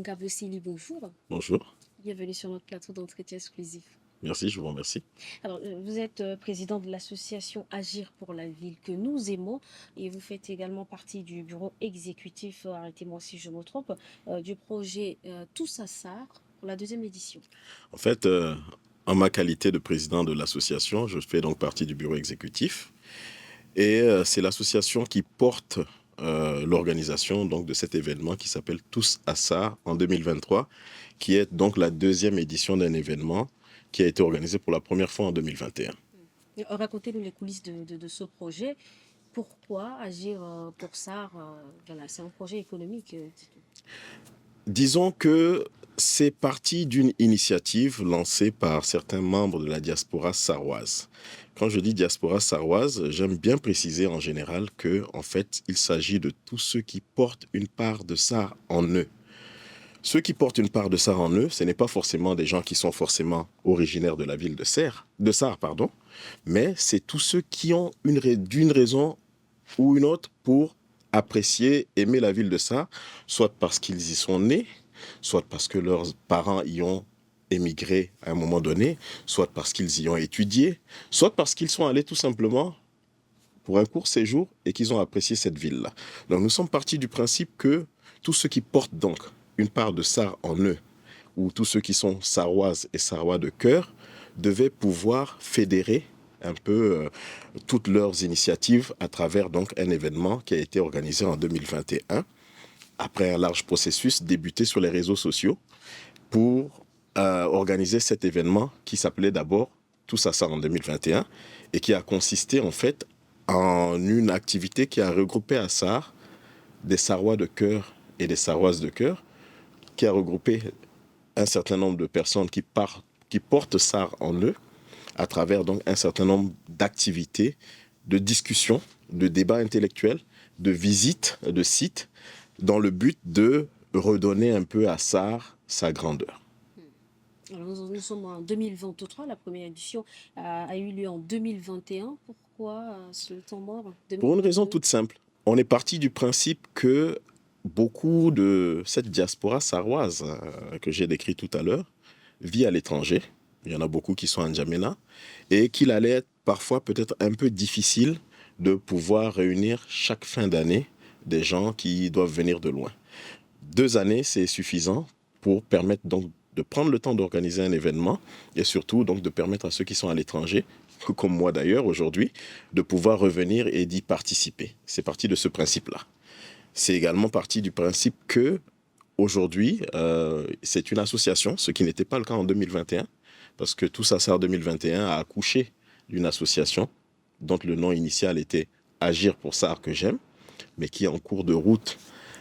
Gabosili, bonjour. Bonjour, Bienvenue sur notre plateau d'entretien exclusif. merci, je vous remercie. Alors, vous êtes président de l'association Agir pour la ville que nous aimons et vous faites également partie du bureau exécutif, arrêtez-moi si je me trompe, du projet Tous à Sarre pour la deuxième édition. En fait, en ma qualité de président de l'association, je fais donc partie du bureau exécutif et c'est l'association qui porte l'organisation donc de cet événement qui s'appelle Tous à ça en 2023, qui est donc la deuxième édition d'un événement qui a été organisé pour la première fois en 2021. Racontez-nous les coulisses de ce projet. Pourquoi Agir pour Sarre voilà, c'est un projet économique. Disons que c'est parti d'une initiative lancée par certains membres de la diaspora sarroise. Quand je dis diaspora sarroise, j'aime bien préciser en général que, en fait, il s'agit de tous ceux qui portent une part de ça en eux. Ceux qui portent une part de ça en eux, ce n'est pas forcément des gens qui sont forcément originaires de la ville de Sarre, pardon, mais c'est tous ceux qui ont d'une raison ou une autre pour apprécier, aimer la ville de Sarre, soit parce qu'ils y sont nés, soit parce que leurs parents y ont émigré à un moment donné, soit parce qu'ils y ont étudié, soit parce qu'ils sont allés tout simplement pour un court séjour et qu'ils ont apprécié cette ville-là. Donc nous sommes partis du principe que tous ceux qui portent donc une part de Sarre en eux, ou tous ceux qui sont sarroises et sarrois de cœur, devaient pouvoir fédérer un peu toutes leurs initiatives à travers donc un événement qui a été organisé en 2021 après un large processus débuté sur les réseaux sociaux pour organiser cet événement qui s'appelait d'abord Tous à ça en 2021 et qui a consisté en fait en une activité qui a regroupé à Sarre des Sarrois de cœur et des Sarroises de cœur, qui a regroupé un certain nombre de personnes qui portent Sarre en eux à travers donc un certain nombre d'activités, de discussions, de débats intellectuels, de visites de sites, dans le but de redonner un peu à Sarre sa grandeur. Alors, nous sommes en 2023, la première édition a eu lieu en 2021. Pourquoi ce temps mort Pour une raison 2022? toute simple, on est parti du principe que beaucoup de cette diaspora sarroise que j'ai décrit tout à l'heure vit à l'étranger. Il y en a beaucoup qui sont en N'Djamena et qu'il allait être parfois peut-être un peu difficile de pouvoir réunir chaque fin d'année des gens qui doivent venir de loin. 2 années, c'est suffisant pour permettre donc de prendre le temps d'organiser un événement et surtout donc de permettre à ceux qui sont à l'étranger, comme moi d'ailleurs aujourd'hui, de pouvoir revenir et d'y participer. C'est parti de ce principe-là. C'est également parti du principe que aujourd'hui, c'est une association, ce qui n'était pas le cas en 2021, parce que Tous à Sarre 2021 a accouché d'une association dont le nom initial était Agir pour Sarre que j'aime, mais qui en cours de route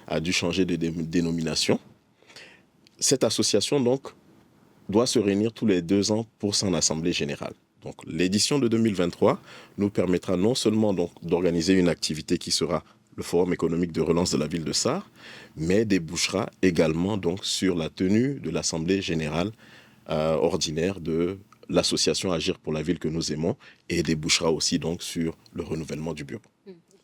a dû changer de dénomination. Cette association donc doit se réunir tous les 2 ans pour son assemblée générale. Donc l'édition de 2023 nous permettra non seulement donc d'organiser une activité qui sera le Forum économique de relance de la ville de Sarre, mais débouchera également donc sur la tenue de l'assemblée générale ordinaire de l'association Agir pour la ville que nous aimons et débouchera aussi donc sur le renouvellement du bureau.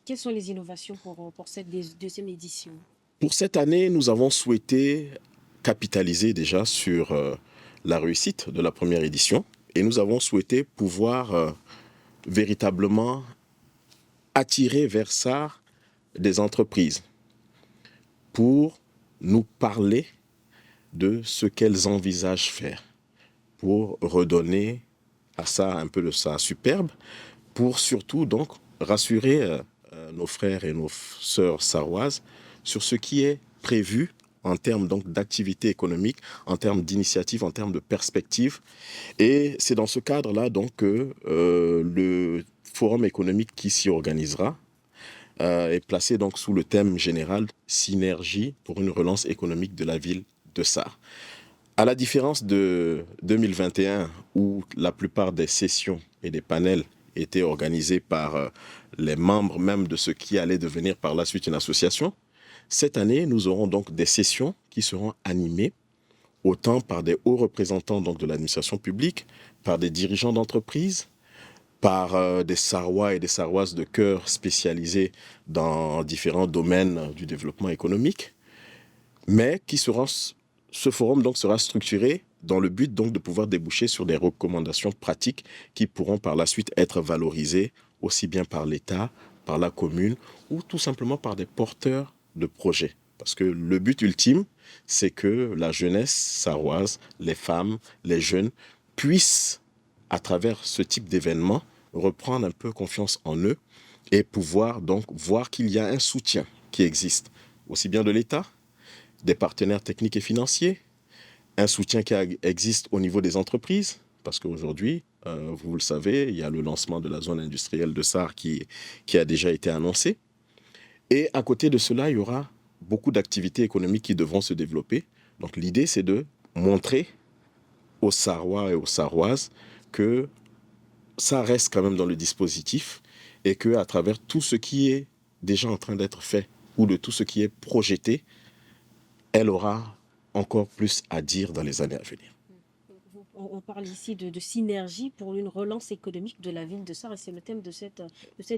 Quelles sont les innovations pour cette deuxième édition? Pour cette année, nous avons souhaité capitaliser déjà sur la réussite de la première édition et nous avons souhaité pouvoir véritablement attirer vers ça des entreprises pour nous parler de ce qu'elles envisagent faire pour redonner à ça un peu de sa superbe, pour surtout donc rassurer nos frères et nos sœurs sarroises sur ce qui est prévu en termes donc d'activité économique, en termes d'initiative, en termes de perspective. Et c'est dans ce cadre-là donc que le forum économique qui s'y organisera est placé donc sous le thème général Synergie pour une relance économique de la ville de Sarre. À la différence de 2021, où la plupart des sessions et des panels étaient organisés par les membres même de ce qui allait devenir par la suite une association, cette année, nous aurons donc des sessions qui seront animées autant par des hauts représentants donc, de l'administration publique, par des dirigeants d'entreprise, par des Sarrois et des Sarroises de cœur spécialisés dans différents domaines du développement économique, mais qui seront ce forum donc sera structuré dans le but donc de pouvoir déboucher sur des recommandations pratiques qui pourront par la suite être valorisées aussi bien par l'État, par la commune ou tout simplement par des porteurs de projets. Parce que le but ultime, c'est que la jeunesse sarroise, les femmes, les jeunes puissent, à travers ce type d'événement, reprendre un peu confiance en eux et pouvoir donc voir qu'il y a un soutien qui existe, aussi bien de l'État, des partenaires techniques et financiers, un soutien qui existe au niveau des entreprises, parce qu'aujourd'hui, vous le savez, il y a le lancement de la zone industrielle de Sarre qui a déjà été annoncé. Et à côté de cela, il y aura beaucoup d'activités économiques qui devront se développer. Donc l'idée, c'est de montrer aux Sarrois et aux Sarroises que ça reste quand même dans le dispositif et que à travers tout ce qui est déjà en train d'être fait ou de tout ce qui est projeté, elle aura encore plus à dire dans les années à venir. On parle ici de synergie pour une relance économique de la ville de Sarre et c'est le thème de cette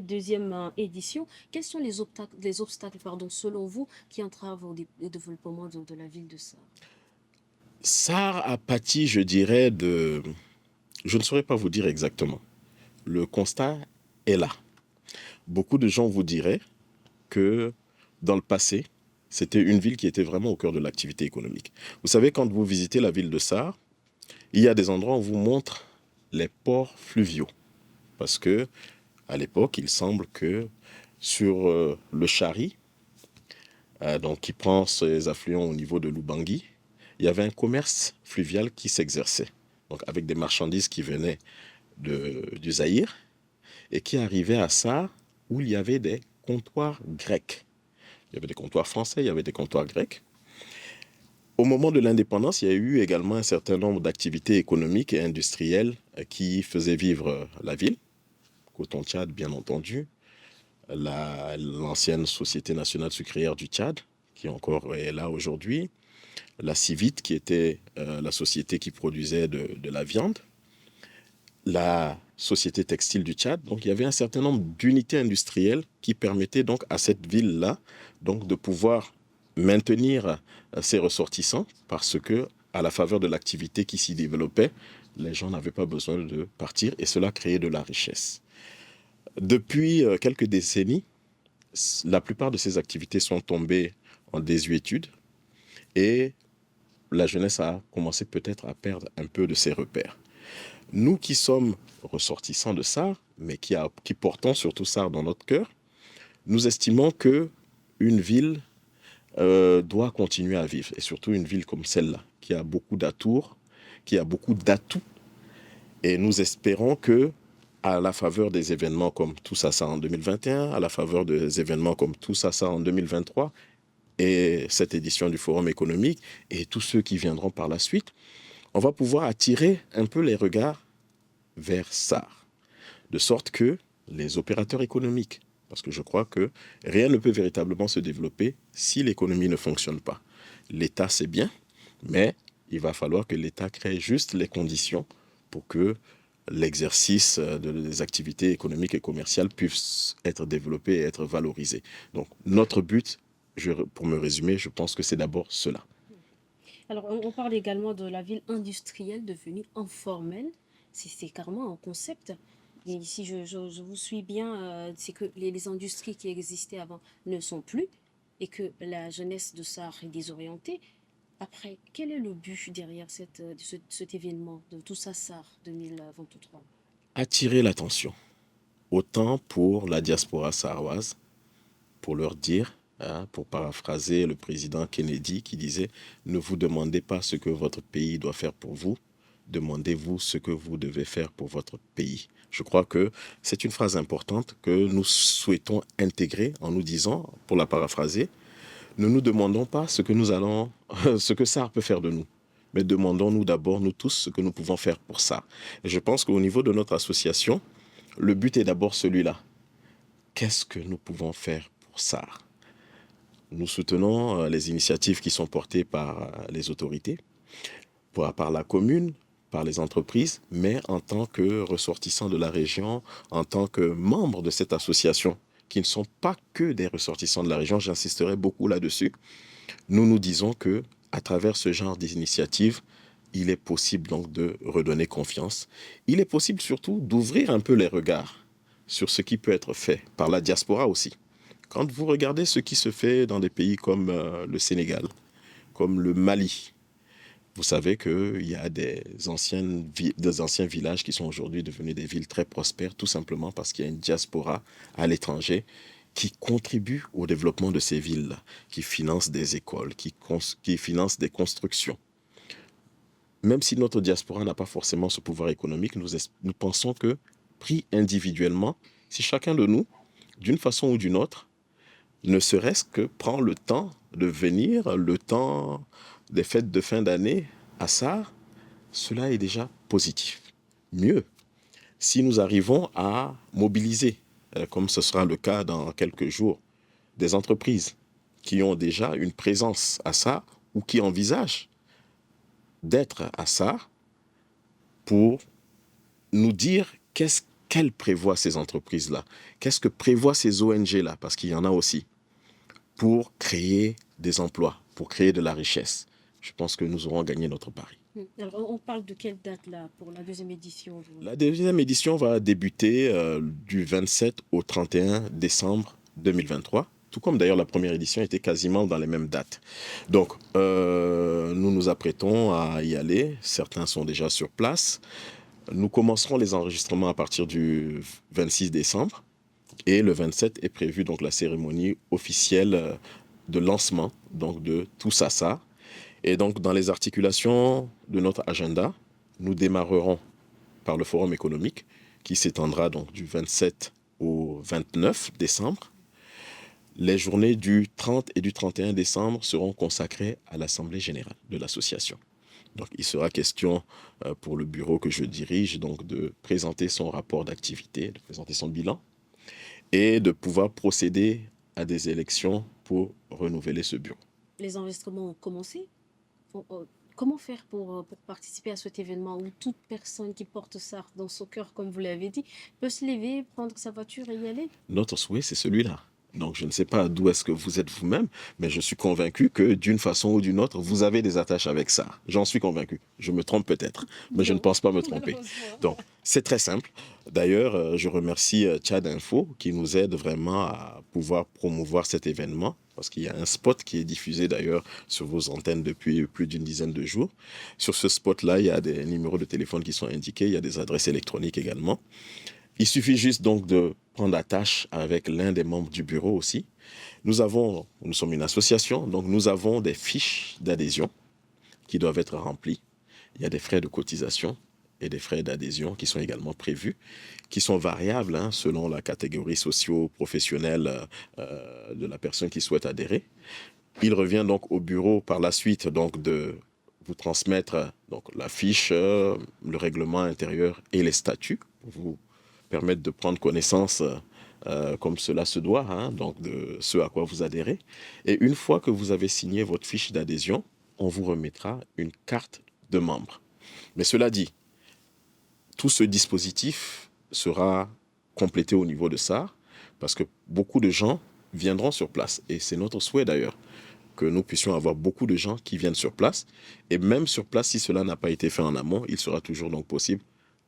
deuxième édition. Quels sont les obstacles pardon, selon vous qui entravent au développement de la ville de Sarre? Sarre a pâti, je dirais, de... Je ne saurais pas vous dire exactement. Le constat est là. Beaucoup de gens vous diraient que dans le passé, c'était une ville qui était vraiment au cœur de l'activité économique. Vous savez, quand vous visitez la ville de Sarre, il y a des endroits où on vous montre les ports fluviaux. Parce que, à l'époque, il semble que sur le Chari, donc qui prend ses affluents au niveau de l'Oubangui, il y avait un commerce fluvial qui s'exerçait. Donc avec des marchandises qui venaient du Zaïre et qui arrivaient à Sarre où il y avait des comptoirs grecs. Il y avait des comptoirs français, il y avait des comptoirs grecs. Au moment de l'indépendance, il y a eu également un certain nombre d'activités économiques et industrielles qui faisaient vivre la ville. Coton Tchad, bien entendu, l'ancienne Société nationale sucrière du Tchad, qui encore est là aujourd'hui, la Civite, qui était la société qui produisait de la viande, la Société textile du Tchad. Donc il y avait un certain nombre d'unités industrielles qui permettaient donc à cette ville-là donc de pouvoir maintenir ses ressortissants parce que à la faveur de l'activité qui s'y développait, les gens n'avaient pas besoin de partir et cela créait de la richesse. Depuis quelques décennies, la plupart de ces activités sont tombées en désuétude et la jeunesse a commencé peut-être à perdre un peu de ses repères. Nous qui sommes ressortissants de Sarre, mais qui portons surtout Sarre dans notre cœur, nous estimons que une ville doit continuer à vivre, et surtout une ville comme celle-là, qui a beaucoup d'atours, qui a beaucoup d'atouts, et nous espérons que, à la faveur des événements comme Tous à Sarre en 2021, à la faveur des événements comme Tous à Sarre en 2023, et cette édition du Forum économique, et tous ceux qui viendront par la suite, on va pouvoir attirer un peu les regards vers Sarre, de sorte que les opérateurs économiques, parce que je crois que rien ne peut véritablement se développer si l'économie ne fonctionne pas. L'État, c'est bien, mais il va falloir que l'État crée juste les conditions pour que l'exercice des activités économiques et commerciales puisse être développé et être valorisé. Donc, notre but, pour me résumer, je pense que c'est d'abord cela. Alors, on parle également de la ville industrielle devenue informelle. C'est carrément un concept. Et si je vous suis bien, c'est que les industries qui existaient avant ne sont plus et que la jeunesse de Sarre est désorientée. Après, quel est le but derrière cet événement de Tous à Sarre 2023? Attirer l'attention, autant pour la diaspora sarroise, pour leur dire, hein, pour paraphraser le président Kennedy qui disait « Ne vous demandez pas ce que votre pays doit faire pour vous, demandez-vous ce que vous devez faire pour votre pays. » Je crois que c'est une phrase importante que nous souhaitons intégrer en nous disant, pour la paraphraser, ne nous demandons pas ce que ce que SAR peut faire de nous, mais demandons-nous d'abord, nous tous, ce que nous pouvons faire pour ça. Et je pense qu'au niveau de notre association, le but est d'abord celui-là. Qu'est-ce que nous pouvons faire pour ça? Nous soutenons les initiatives qui sont portées par les autorités, par la commune, par les entreprises, mais en tant que ressortissants de la région, en tant que membres de cette association, qui ne sont pas que des ressortissants de la région, j'insisterai beaucoup là-dessus, nous nous disons que à travers ce genre d'initiative, il est possible donc de redonner confiance. Il est possible surtout d'ouvrir un peu les regards sur ce qui peut être fait par la diaspora aussi. Quand vous regardez ce qui se fait dans des pays comme le Sénégal, comme le Mali, vous savez qu'il y a des anciens villages qui sont aujourd'hui devenus des villes très prospères, tout simplement parce qu'il y a une diaspora à l'étranger qui contribue au développement de ces villes-là, qui finance des écoles, qui finance des constructions. Même si notre diaspora n'a pas forcément ce pouvoir économique, nous pensons que, pris individuellement, si chacun de nous, d'une façon ou d'une autre, ne serait-ce que prend le temps de venir, le temps des fêtes de fin d'année à ça, cela est déjà positif. Mieux, si nous arrivons à mobiliser, comme ce sera le cas dans quelques jours, des entreprises qui ont déjà une présence à ça ou qui envisagent d'être à ça pour nous dire qu'elles prévoient ces entreprises-là, qu'est-ce que prévoient ces ONG-là, parce qu'il y en a aussi, pour créer des emplois, pour créer de la richesse. Je pense que nous aurons gagné notre pari. Alors, on parle de quelle date là pour la deuxième édition? La deuxième édition va débuter du 27 au 31 décembre 2023, tout comme d'ailleurs la première édition était quasiment dans les mêmes dates. Donc, nous nous apprêtons à y aller. Certains sont déjà sur place. Nous commencerons les enregistrements à partir du 26 décembre. Et le 27 est prévu donc la cérémonie officielle de lancement donc de Tous à ça. Et donc dans les articulations de notre agenda, nous démarrerons par le forum économique qui s'étendra donc du 27 au 29 décembre. Les journées du 30 et du 31 décembre seront consacrées à l'Assemblée générale de l'association. Donc il sera question pour le bureau que je dirige donc de présenter son rapport d'activité, de présenter son bilan et de pouvoir procéder à des élections pour renouveler ce bureau. Les enregistrements ont commencé. Comment faire pour participer à cet événement où toute personne qui porte ça dans son cœur, comme vous l'avez dit, peut se lever, prendre sa voiture et y aller? Notre souhait, c'est celui-là. Donc, je ne sais pas d'où est-ce que vous êtes vous-même, mais je suis convaincu que d'une façon ou d'une autre, vous avez des attaches avec ça. J'en suis convaincu. Je me trompe peut-être, mais je ne pense pas me tromper. Donc, c'est très simple. D'ailleurs, je remercie Tchad Info qui nous aide vraiment à pouvoir promouvoir cet événement parce qu'il y a un spot qui est diffusé d'ailleurs sur vos antennes depuis plus d'une dizaine de jours. Sur ce spot-là, il y a des numéros de téléphone qui sont indiqués, il y a des adresses électroniques également. Il suffit juste donc de prendre attache avec l'un des membres du bureau aussi. Nous sommes une association, donc nous avons des fiches d'adhésion qui doivent être remplies. Il y a des frais de cotisation et des frais d'adhésion qui sont également prévus, qui sont variables selon la catégorie socio-professionnelle de la personne qui souhaite adhérer. Il revient donc au bureau par la suite donc de vous transmettre donc la fiche, le règlement intérieur et les statuts pour vous permettre de prendre connaissance comme cela se doit, donc de ce à quoi vous adhérez. Et une fois que vous avez signé votre fiche d'adhésion, on vous remettra une carte de membre. Mais cela dit, tout ce dispositif sera complété au niveau de ça, parce que beaucoup de gens viendront sur place. Et c'est notre souhait d'ailleurs, que nous puissions avoir beaucoup de gens qui viennent sur place. Et même sur place, si cela n'a pas été fait en amont, il sera toujours donc possible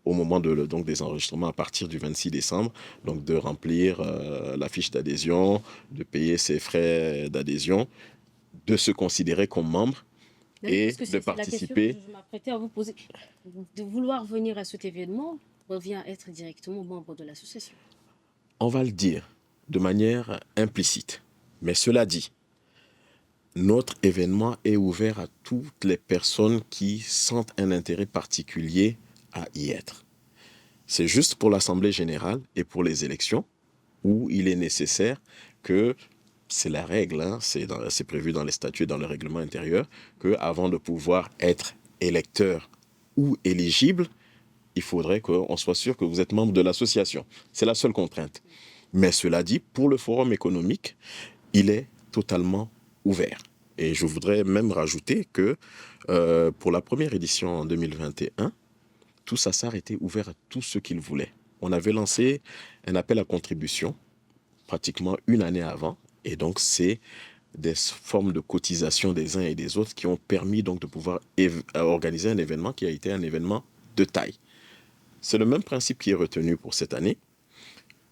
au moment donc des enregistrements à partir du 26 décembre, donc de remplir la fiche d'adhésion, de payer ses frais d'adhésion, de se considérer comme membre et de participer. La question que je m'apprêtais à vous poser, de vouloir venir à cet événement revient à être directement membre de l'association. On va le dire de manière implicite, mais cela dit, notre événement est ouvert à toutes les personnes qui sentent un intérêt particulier à y être. C'est juste pour l'Assemblée générale et pour les élections où il est nécessaire que, c'est la règle, c'est prévu dans les statuts et dans le règlement intérieur, qu'avant de pouvoir être électeur ou éligible, il faudrait qu'on soit sûr que vous êtes membre de l'association. C'est la seule contrainte. Mais cela dit, pour le forum économique, il est totalement ouvert. Et je voudrais même rajouter que pour la première édition en 2021, Tous à ça était ouvert à tous ceux qui le voulaient. On avait lancé un appel à contribution pratiquement une année avant. Et donc, c'est des formes de cotisation des uns et des autres qui ont permis donc de pouvoir organiser un événement qui a été un événement de taille. C'est le même principe qui est retenu pour cette année.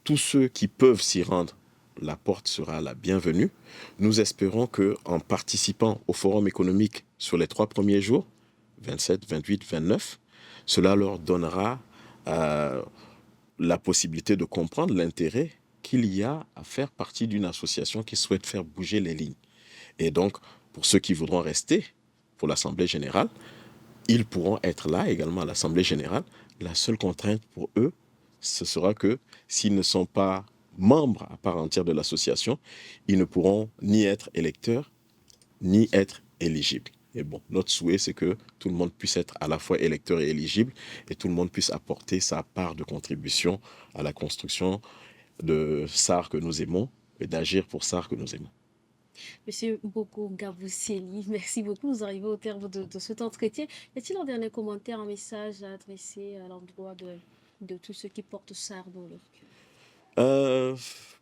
Tous ceux qui peuvent s'y rendre, la porte sera la bienvenue. Nous espérons qu'en participant au forum économique sur les 3 premiers jours, 27, 28, 29, cela leur donnera la possibilité de comprendre l'intérêt qu'il y a à faire partie d'une association qui souhaite faire bouger les lignes. Et donc, pour ceux qui voudront rester pour l'Assemblée générale, ils pourront être là également à l'Assemblée générale. La seule contrainte pour eux, ce sera que s'ils ne sont pas membres à part entière de l'association, ils ne pourront ni être électeurs, ni être éligibles. Et bon, notre souhait, c'est que tout le monde puisse être à la fois électeur et éligible et tout le monde puisse apporter sa part de contribution à la construction de SAR que nous aimons et d'agir pour SAR que nous aimons. Monsieur Mboko Gabousséli, merci beaucoup. Nous arrivons au terme de cet entretien. Y a-t-il un dernier commentaire, un message à adresser à l'endroit de tous ceux qui portent SAR dans leur cœur?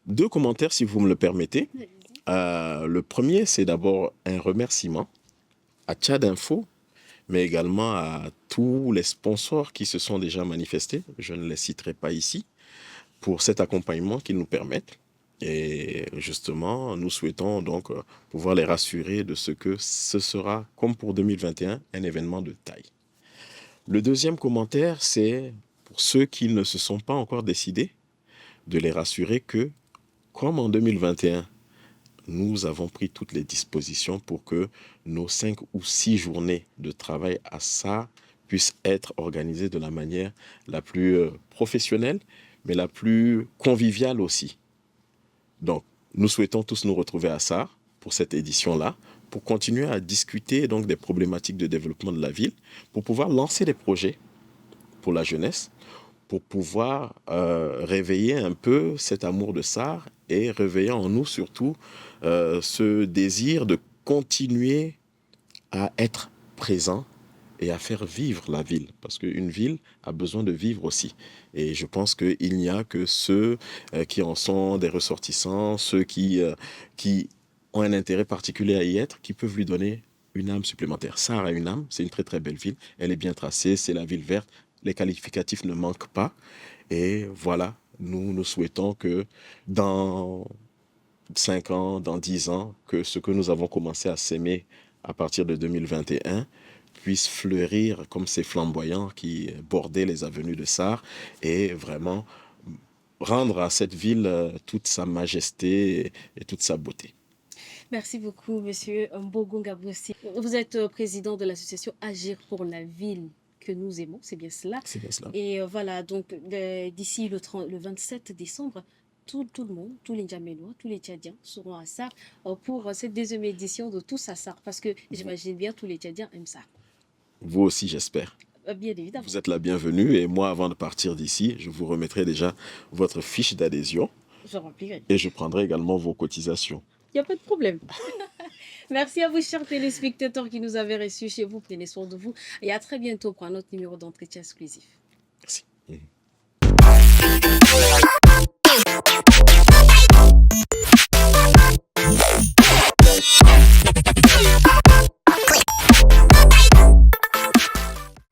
2 commentaires, si vous me le permettez. Allez-y. Le premier, c'est d'abord un remerciement à Tchad Info, mais également à tous les sponsors qui se sont déjà manifestés, je ne les citerai pas ici, pour cet accompagnement qu'ils nous permettent. Et justement, nous souhaitons donc pouvoir les rassurer de ce que ce sera, comme pour 2021, un événement de taille. Le deuxième commentaire, c'est pour ceux qui ne se sont pas encore décidés, de les rassurer que, comme en 2021, nous avons pris toutes les dispositions pour que nos 5 ou 6 journées de travail à ça puissent être organisées de la manière la plus professionnelle, mais la plus conviviale aussi. Donc, nous souhaitons tous nous retrouver à ça pour cette édition-là, pour continuer à discuter donc des problématiques de développement de la ville, pour pouvoir lancer des projets pour la jeunesse, pour pouvoir réveiller un peu cet amour de SAR et réveiller en nous surtout ce désir de continuer à être présent et à faire vivre la ville. Parce qu'une ville a besoin de vivre aussi. Et je pense qu'il n'y a que ceux qui en sont des ressortissants, ceux qui ont un intérêt particulier à y être, qui peuvent lui donner une âme supplémentaire. SAR a une âme, c'est une très très belle ville. Elle est bien tracée, c'est la ville verte. Les qualificatifs ne manquent pas. Et voilà, nous souhaitons que dans 5 ans, dans 10 ans, que ce que nous avons commencé à s'aimer à partir de 2021 puisse fleurir comme ces flamboyants qui bordaient les avenues de SAR et vraiment rendre à cette ville toute sa majesté et toute sa beauté. Merci beaucoup, Monsieur Mbogo Gabousséli. Vous êtes président de l'association Agir pour la ville que nous aimons, c'est bien cela. C'est bien cela. Et voilà, donc d'ici le 27 décembre, tout le monde, tous les Djaménois, tous les Tchadiens seront à SAR pour cette deuxième édition de Tous à SAR, parce que j'imagine bien tous les Tchadiens aiment ça. Vous aussi, j'espère. Bien évidemment. Vous êtes la bienvenue et moi, avant de partir d'ici, je vous remettrai déjà votre fiche d'adhésion Je remplirai. et je prendrai également vos cotisations. Il n'y a pas de problème. Merci à vous, chers téléspectateurs qui nous avez reçus chez vous. Prenez soin de vous et à très bientôt pour un autre numéro d'entretien exclusif. Merci.